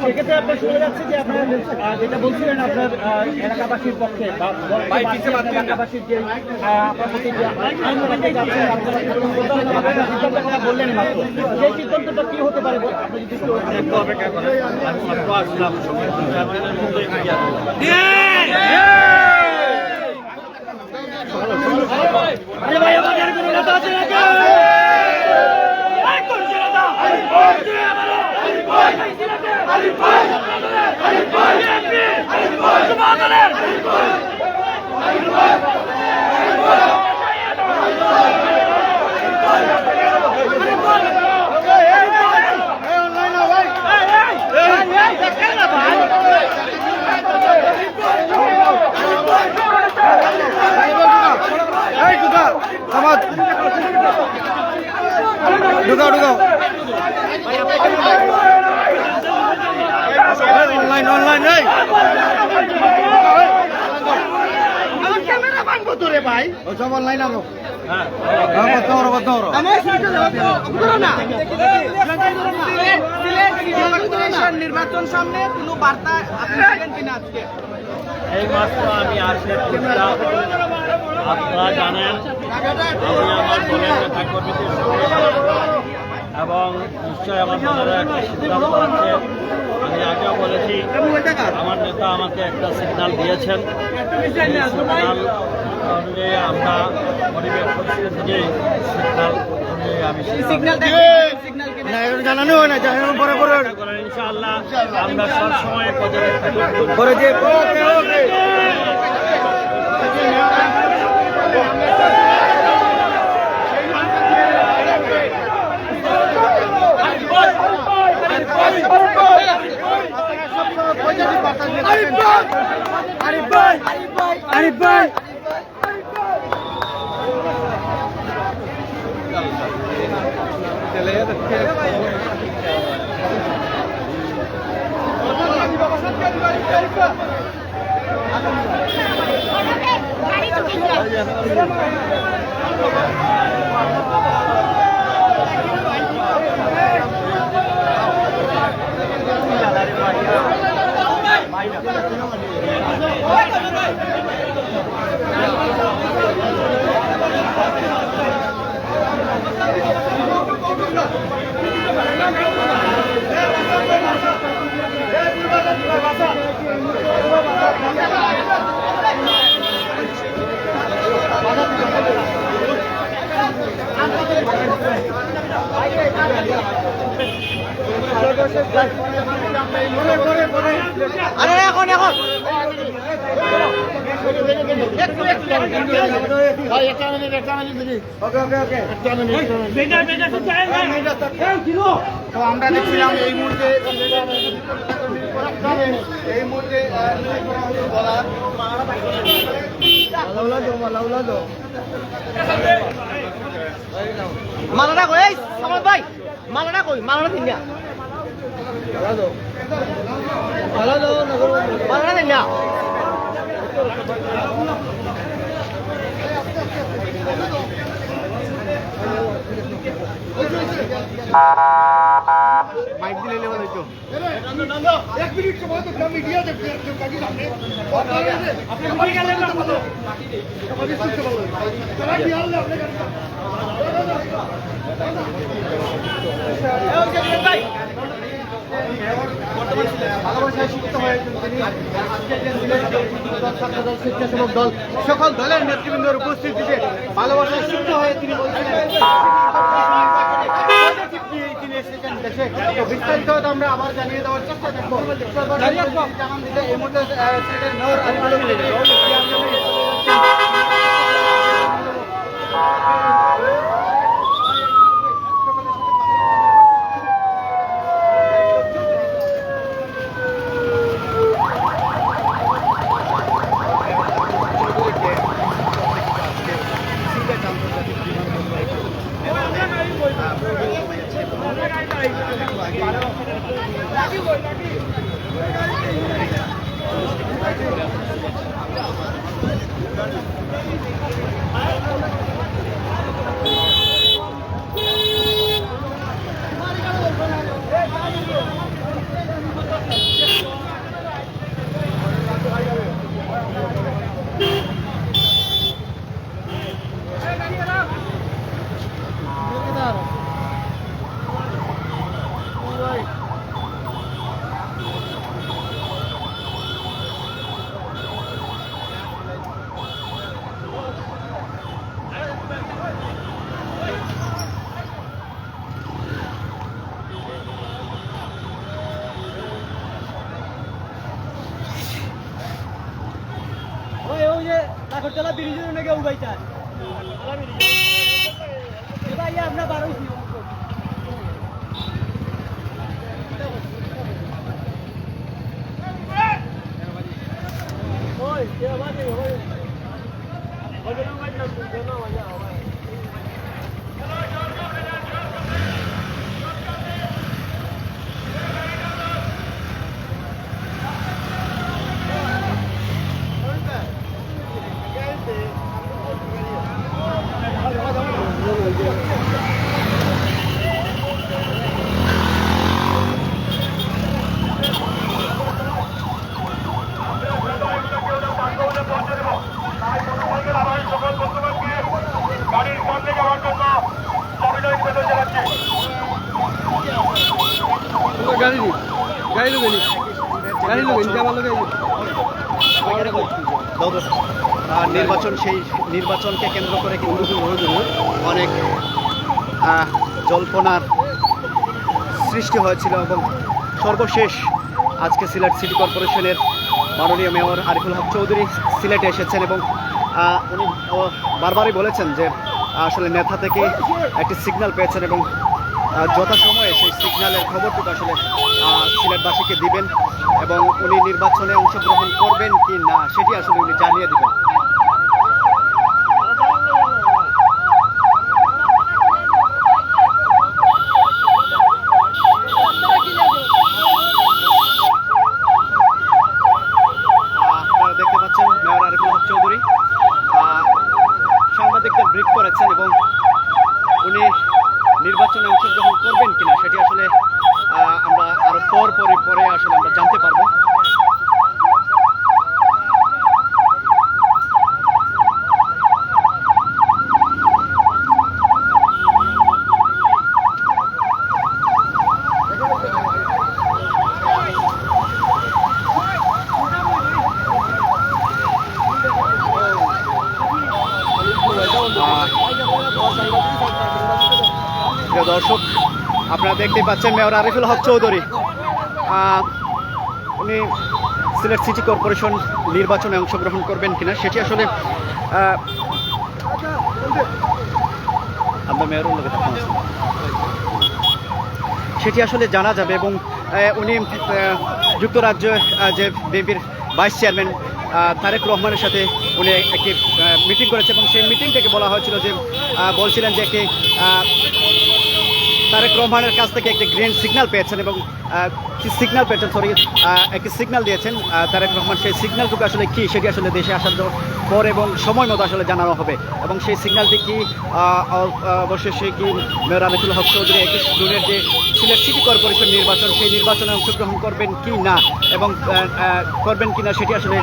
সেক্ষেত্রে আপনার শুনে যাচ্ছে যে আপনার যেটা বলছিলেন আপনার এলাকাবাসীর পক্ষে এলাকাবাসীর যে আপনার প্রতি বললেন মাত্র সেই সিদ্ধান্তটা কি হতে পারে আপনি যদি অপেক্ষা করেন আসলাম ভাই আমাদের কোনো নেতা আছে নাকি ঢুকাও অনলাইন আমার ক্যামেরা ভাঙবো তো রে ভাই ও সব অনলাইন আনো নির্বাচন সামনে কোনো বার্তা কিনা আজকে এই মাত্র আমি আসলে আপনারা জানেন আমি আমার দলের নেতা কর্মীদের সঙ্গে এবং নিশ্চয়ই আমার দলের একটা সিদ্ধান্ত আছে। আমি আগেও বলেছি আমার নেতা আমাকে একটা সিগন্যাল দিয়েছেন, সিগন্যাল অনুযায়ী আমরা পরিবেশ পরিস্থিতি থেকে সিগন্যাল অনুযায়ী আমি জানানো হয় না জানানোর পরে ইনশাআল্লাহ আমরা সবসময় পর্যবেক্ষণ করে দিয়ে আরিফ ভাই আরে এখন তো আমরা দেখছিলাম এই মুহূর্তে মালাটা কই আমার ভাই মালাটা কই মালাটা দিন না মালাটা দিন না মাইক দিলে লেভেল হইতো এক মিনিট সময় তো মিডিয়া দেখতে কাকি সামনে আপনি বাড়ি গেলেন না বলো আমাদের শুনতে বলো তারা কি হল আপনি ভাই ভালোবাসায় শিক্ষিত হয়ে স্বেচ্ছাসেবক দল সকল দলের নেতৃবৃন্দের উপস্থিতিতে ভালোবাসায় শিক্ষিত হয়ে তিনি বলছিলেন তিনি এসেছেন দেশে। তো বিস্তারিত আমরা আবার জানিয়ে দেওয়ার চেষ্টা করবো। জানান দিতে এই মুহূর্তে সিলেটের মেয়র চলা ব্রিজের নাকি উবাইতা ভাই আমরা বারোইছি ওই কে বাজে ওই ওই না ভাই না ভাই নির্বাচন সেই নির্বাচনকে কেন্দ্র করে কিন্তু অনেক জল্পনার সৃষ্টি হয়েছিল এবং সর্বশেষ আজকে সিলেট সিটি কর্পোরেশনের মাননীয় মেয়র আরিফুল হক চৌধুরী সিলেটে এসেছেন এবং উনি বারবারই বলেছেন যে আসলে নেতা থেকে একটি সিগন্যাল পেয়েছেন এবং যথাসময়ে সেই সিগন্যালের খবরটুকু আসলে সিলেটবাসীকে দিবেন এবং উনি নির্বাচনে অংশগ্রহণ করবেন কি না সেটি আসলে উনি জানিয়ে দিবেন। আপনারা দেখতে পাচ্ছেন মেয়র আরিফুল হক চৌধুরী সাংবাদিকদের ব্রিফ করেছেন এবং উনি নির্বাচনে অংশগ্রহণ করবেন কিনা সেটি আসলে আমরা আরো পরে আসলে আমরা জানতে পারবো। দর্শক আপনারা দেখতে পাচ্ছেন মেয়র আরিফুল হক চৌধুরী উনি সিলেট সিটি কর্পোরেশন নির্বাচনে অংশগ্রহণ করবেন কিনা সেটি আসলে আমরা মেয়রের লোকের সেটি আসলে জানা যাবে। এবং উনি যুক্তরাজ্য যে বিএনপির ভাইস চেয়ারম্যান তারেক রহমানের সাথে উনি একটি মিটিং করেছে এবং সেই মিটিং থেকে বলা হয়েছিল যে বলছিলেন যে একটি তারেক রহমানের কাছ থেকে একটি গ্রিন সিগন্যাল পেয়েছেন এবং একটি সিগন্যাল দিয়েছেন তারেক রহমান। সেই সিগন্যালটুকু আসলে কী সেটি আসলে দেশে আসার পর এবং সময় মতো আসলে জানানো হবে। এবং সেই সিগন্যালটি কি অবশ্যই সে কি মেয়র আনিসুল হক চৌধুরী 21 জুনের যে সিলেট সিটি কর্পোরেশন নির্বাচন সেই নির্বাচনে অংশগ্রহণ করবেন কি না এবং করবেন কি না সেটি আসলে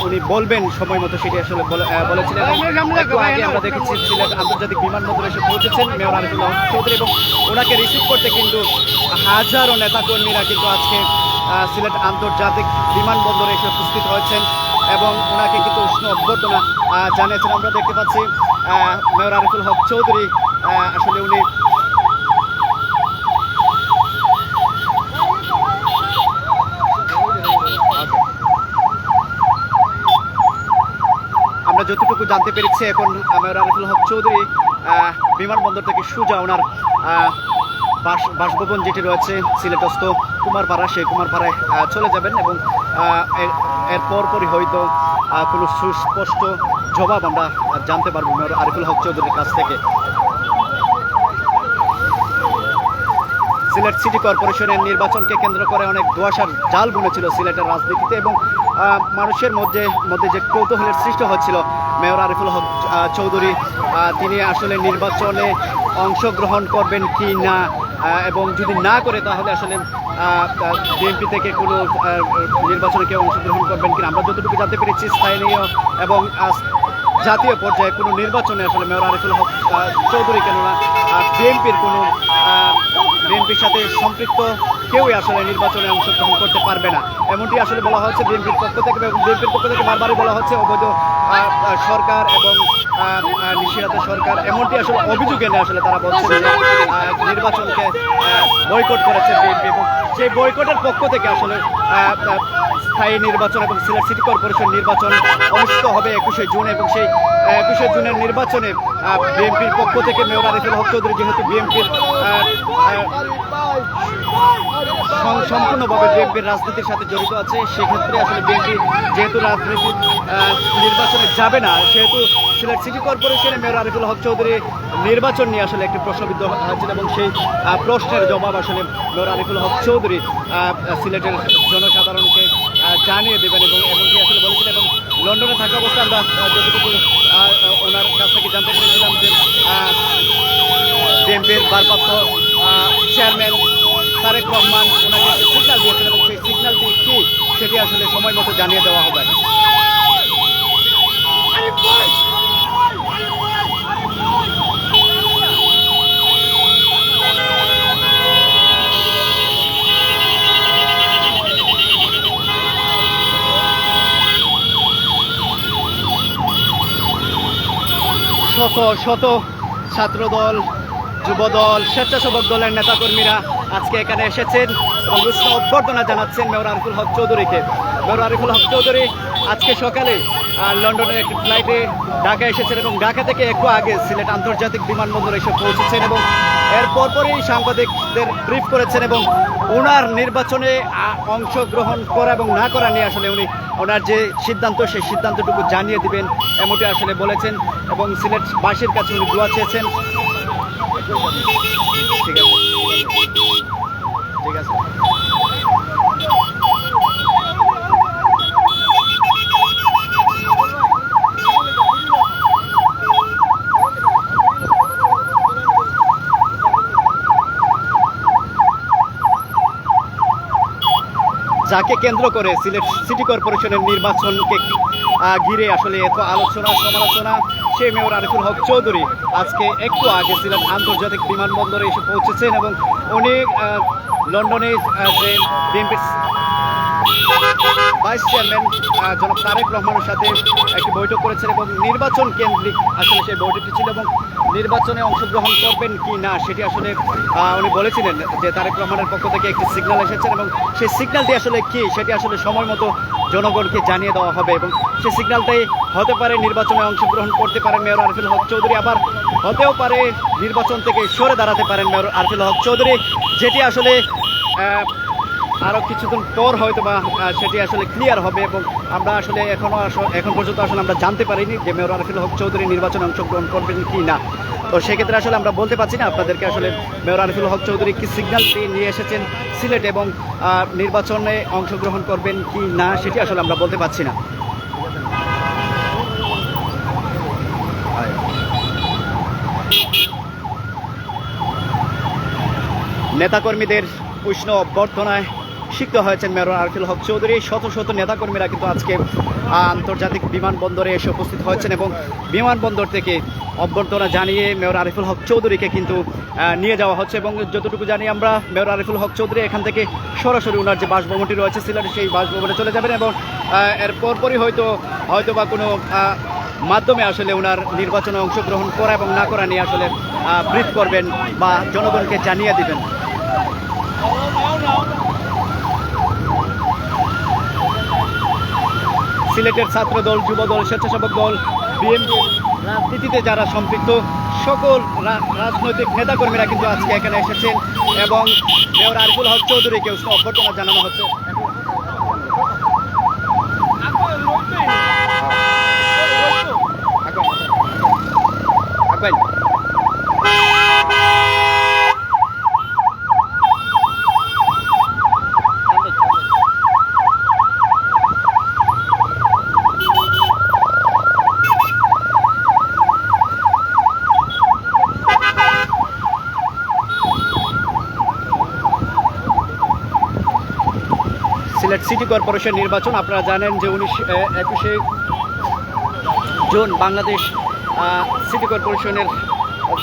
উনি বলবেন সময় মতো, সেটি আসলে বলেছিলেন। একটু আগে আমরা দেখেছি সিলেট আন্তর্জাতিক বিমানবন্দরে এসে পৌঁছেছেন মেয়র আনিসুল হক চৌধুরী এবং ওনাকে রিসিভ করতে কিন্তু হাজারো নেতাকর্মীরা কিন্তু আজকে সিলেট আন্তর্জাতিক বিমানবন্দরে এসে উপস্থিত হয়েছেন এবং ওনাকে কিন্তু উষ্ণ অভ্যর্থনা জানিয়েছেন। আমরা দেখতে পাচ্ছি মেয়র আনিসুল হক চৌধুরী আসলে উনি আমরা যতটুকু জানতে পেরেছি এখন মেয়র আনিসুল হক চৌধুরী বিমানবন্দর থেকে সোজা ওনার বাসভবন যেটি রয়েছে সিলেটস্থ কুমারপাড়া, সেই কুমারপাড়ায় চলে যাবেন এবং এর পরপরই হয়তো কোনো সুস্পষ্ট জবাব আমরা জানতে পারবো মেয়র আরিফুল হক চৌধুরীর কাছ থেকে। সিলেট সিটি কর্পোরেশনের নির্বাচনকে কেন্দ্র করে অনেক ধোঁয়াশার জাল বুনেছিল সিলেটের রাজনীতিতে এবং মানুষের মধ্যে যে কৌতূহলের সৃষ্টি হচ্ছিল মেয়র আরিফুল হক চৌধুরী তিনি আসলে নির্বাচনে অংশগ্রহণ করবেন কি না এবং যদি না করে তাহলে আসলে বিএনপি থেকে কোনো নির্বাচনে কেউ অংশগ্রহণ করবেন কিনা। আমরা যতটুকু জানতে পেরেছি স্থানীয় এবং জাতীয় পর্যায়ে কোনো নির্বাচনে আসলে মেয়র আরিফুল হক চৌধুরী কেননা বিএনপির সাথে সম্পৃক্ত কেউই আসলে নির্বাচনে অংশগ্রহণ করতে পারবে না এমনটি আসলে বলা হচ্ছে বিএনপির পক্ষ থেকে এবং বিএনপির পক্ষ থেকে বারবারই বলা হচ্ছে অবৈধ সরকার এবং নিষেধাজ্ঞা সরকার এমনটি আসলে অভিযোগ এনে আসলে তারা বলছেন যে নির্বাচনকে বয়কট করেছে বিএনপি এবং সেই বয়কটের পক্ষ থেকে আসলে স্থায়ী নির্বাচন এবং সিলেট সিটি কর্পোরেশন নির্বাচন অনুষ্ঠিত হবে 21 জুন এবং সেই 21 জুনের নির্বাচনে বিএনপির পক্ষ থেকে মেয়র আরিফুল হক চৌধুরী যেহেতু বিএনপির সম্পূর্ণভাবে বিএনপির রাজনীতির সাথে জড়িত আছে সেক্ষেত্রে আসলে বিএনপি যেহেতু রাজনীতি নির্বাচনে যাবে না সেহেতু সিলেট সিটি কর্পোরেশনে মেয়র আরিফুল হক চৌধুরী নির্বাচন নিয়ে আসলে একটি প্রশ্নবিদ্ধ হয়েছিল এবং সেই প্রশ্নের জবাব আসলে মেয়র আরিফুল হক চৌধুরী সিলেটের জনসাধারণকে জানিয়ে দেবেন এবং এমনকি আসলে বলেছিলেন। এবং লন্ডনে থাকা অবস্থায় আমরা যতটুকু ওনার কাছ থেকে জানতে পেরেছিলাম যে বিএনপির ভারপ্রাপ্ত চেয়ারম্যান তারেক রহমান ওনাকে সিগন্যাল দিয়েছেন এবং সেই সিগন্যালটি কি সেটি আসলে সময় মতো জানিয়ে দেওয়া হবে। শত শত ছাত্রদল, যুবদল, স্বেচ্ছাসেবক দলের নেতাকর্মীরা আজকে এখানে এসেছেন এবং উষ্ণ অভ্যর্থনা জানাচ্ছেন মেয়র আরিফুল হক চৌধুরীকে। মেয়র আরিফুল হক চৌধুরী আজকে সকালে লন্ডনের একটি ফ্লাইটে ঢাকা এসেছেন এবং ঢাকা থেকে একটু আগে সিলেট আন্তর্জাতিক বিমানবন্দরে এসে পৌঁছেছেন এবং এর পরপরই সাংবাদিকদের ব্রিফ করেছেন এবং ওনার নির্বাচনে অংশগ্রহণ করা এবং না করা নিয়ে আসলে উনি ওনার যে সিদ্ধান্ত সেই সিদ্ধান্তটুকু জানিয়ে দিবেন এমনটি আসলে বলেছেন এবং সিলেটবাসীর কাছে উনি দোয়া চেয়েছেন। ঠিক আছে, ঠিক আছে। যাকে কেন্দ্র করে সিলেট সিটি কর্পোরেশনের নির্বাচনকে ঘিরে আসলে এত আলোচনা সমালোচনা সেই মেয়র আরিফুল হক চৌধুরী আজকে একটু আগে সিলেট আন্তর্জাতিক বিমানবন্দরে এসে পৌঁছেছেন এবং উনি লন্ডনে যে বিএনপির ভাইস চেয়ারম্যান জনাব তারেক রহমানের সাথে একটি বৈঠক করেছেন এবং নির্বাচন কেন্দ্রিক আসলে সেই বৈঠকটি ছিল এবং নির্বাচনে অংশগ্রহণ করবেন কি না সেটি আসলে উনি বলেছিলেন যে তারেক রহমানের পক্ষ থেকে একটি সিগন্যাল এসেছেন এবং সেই সিগন্যালটি আসলে কি সেটি আসলে সময় মতো জনগণকে জানিয়ে দেওয়া হবে এবং সেই সিগন্যালটাই হতে পারে নির্বাচনে অংশগ্রহণ করতে পারেন মেয়র আরিফুল হক চৌধুরী, আবার হতেও পারে নির্বাচন থেকে সরে দাঁড়াতে পারেন মেয়র আরিফুল হক চৌধুরী, যেটি আসলে আরও কিছুক্ষণ পর হয়তো বা সেটি আসলে ক্লিয়ার হবে এবং আমরা আসলে এখন পর্যন্ত আসলে আমরা জানতে পারিনি যে মেয়র আরিফুল হক চৌধুরী নির্বাচনে অংশগ্রহণ করবেন কি না। তো সেক্ষেত্রে আসলে আমরা বলতে পারছি না আপনাদেরকে আসলে মেয়র আরিফুল হক চৌধুরী কি সিগন্যালটি নিয়ে এসেছেন সিলেট এবং নির্বাচনে অংশগ্রহণ করবেন কি না সেটি আসলে আমরা বলতে পারছি না। নেতাকর্মীদের উষ্ণ অভ্যর্থনায় সিক্ত হয়েছেন মেয়র আরিফুল হক চৌধুরী। শত শত নেতাকর্মীরা কিন্তু আজকে আন্তর্জাতিক বিমানবন্দরে এসে উপস্থিত হয়েছেন এবং বিমানবন্দর থেকে অভ্যর্থনা জানিয়ে মেয়র আরিফুল হক চৌধুরীকে কিন্তু নিয়ে যাওয়া হচ্ছে এবং যতটুকু জানি আমরা মেয়র আরিফুল হক চৌধুরী এখান থেকে সরাসরি ওনার যে বাসভবনটি রয়েছে সিলেটে সেই বাসভবনে চলে যাবেন এবং এর পরপরই হয়তো বা কোনো মাধ্যমে আসলে ওনার নির্বাচনে অংশগ্রহণ করা এবং না করা নিয়ে আসলে ব্রিফ করবেন বা জনগণকে জানিয়ে দিবেন। সিলেটের ছাত্রদল, যুবদল, স্বেচ্ছাসেবক দল, বিএনপি রাজনীতিতে যারা সম্পৃক্ত সকল রাজনৈতিক নেতাকর্মীরা কিন্তু আজকে এখানে এসেছেন এবং মেয়র আরিফুল হক চৌধুরীকে অভ্যর্থনা জানানো হচ্ছে। সিলেট সিটি কর্পোরেশন নির্বাচন আপনারা জানেন যে 21শে জুন বাংলাদেশ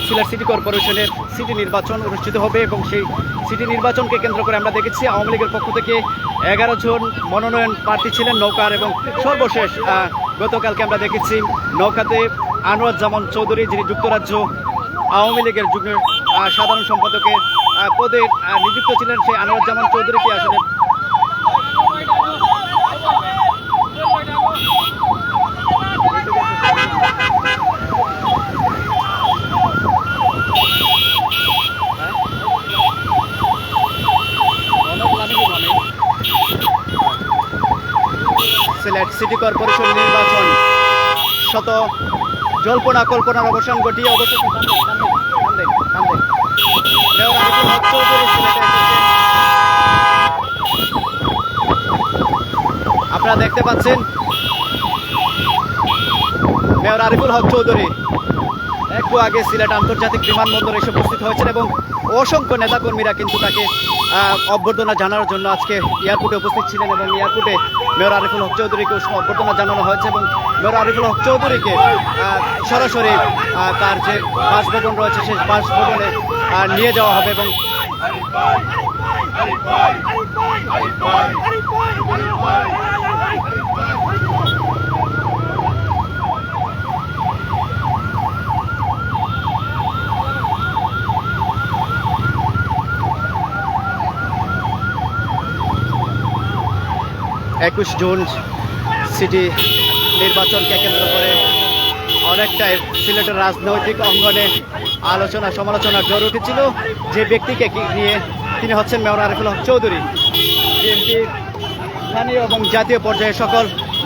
সিলেট সিটি কর্পোরেশনের সিটি নির্বাচন অনুষ্ঠিত হবে এবং সেই সিটি নির্বাচনকে কেন্দ্র করে আমরা দেখেছি আওয়ামী লীগের পক্ষ থেকে 11 জন মনোনয়ন প্রার্থী ছিলেন নৌকার এবং সর্বশেষ গতকালকে আমরা দেখেছি নৌকাতে আনোয়ারুজ্জামান চৌধুরী, যিনি যুক্তরাজ্য আওয়ামী লীগের যুগ্ম সাধারণ সম্পাদকের পদে নিযুক্ত ছিলেন, সেই আনোয়ারুজ্জামান চৌধুরীকে আসলে সিলেট সিটি কর্পোরেশন নির্বাচন শত জল্পনা কল্পনার অবসান ঘটিয়ে অবশেষে আপনারা দেখতে পাচ্ছেন মেয়র আরিফুল হক চৌধুরী একটু আগে সিলেট আন্তর্জাতিক বিমানবন্দরে এসে উপস্থিত হয়েছেন এবং অসংখ্য নেতাকর্মীরা কিন্তু তাকে অভ্যর্থনা জানানোর জন্য আজকে এয়ারপোর্টে উপস্থিত ছিলেন এবং এয়ারপোর্টে মেয়র আরিফুল হক চৌধুরীকে অভ্যর্থনা জানানো হয়েছে এবং মেয়র আরিফুল হক চৌধুরীকে সরাসরি তার যে বাসভবন রয়েছে সেই বাসভবনে নিয়ে যাওয়া হবে এবং একুশ জুন সিটি নির্বাচনকে কেন্দ্র করে অনেকটাই সিলেটের রাজনৈতিক অঙ্গনে আলোচনা সমালোচনার জ্বর উঠেছিল। যে ব্যক্তিকে নিয়ে তিনি হচ্ছেন মেয়র আরিফুল হক চৌধুরী। বিএনপি স্থানীয় এবং জাতীয় পর্যায়ে সকল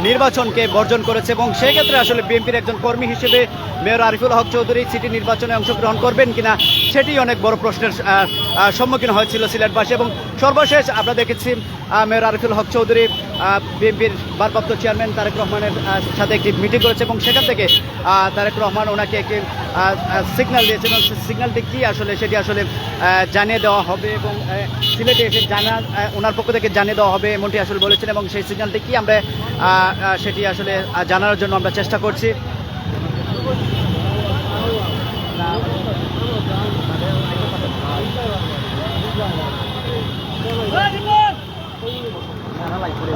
নির্বাচনকে বর্জন করেছে এবং সেক্ষেত্রে আসলে বিএনপির একজন কর্মী হিসেবে মেয়র আরিফুল হক চৌধুরী সিটি নির্বাচনে অংশগ্রহণ করবেন কিনা সেটি অনেক বড় প্রশ্নের সম্মুখীন হয়েছিল সিলেটবাসী এবং সর্বশেষ আমরা দেখেছি মেয়র আরিফুল হক চৌধুরী বিএনপির ভারপ্রাপ্ত চেয়ারম্যান তারেক রহমানের সাথে একটি মিটিং করেছে এবং সেখান থেকে তারেক রহমান ওনাকে একটি সিগন্যাল দিয়েছে এবং সিগন্যালটি কী আসলে সেটি আসলে জানিয়ে দেওয়া হবে এবং সিলেটে এসে ওনার পক্ষ থেকে জানিয়ে দেওয়া হবে এমনটি আসলে বলেছেন এবং সেই সিগন্যালটি কি আমরা সেটি আসলে জানানোর জন্য আমরা চেষ্টা করছি। জানা লাইভ করে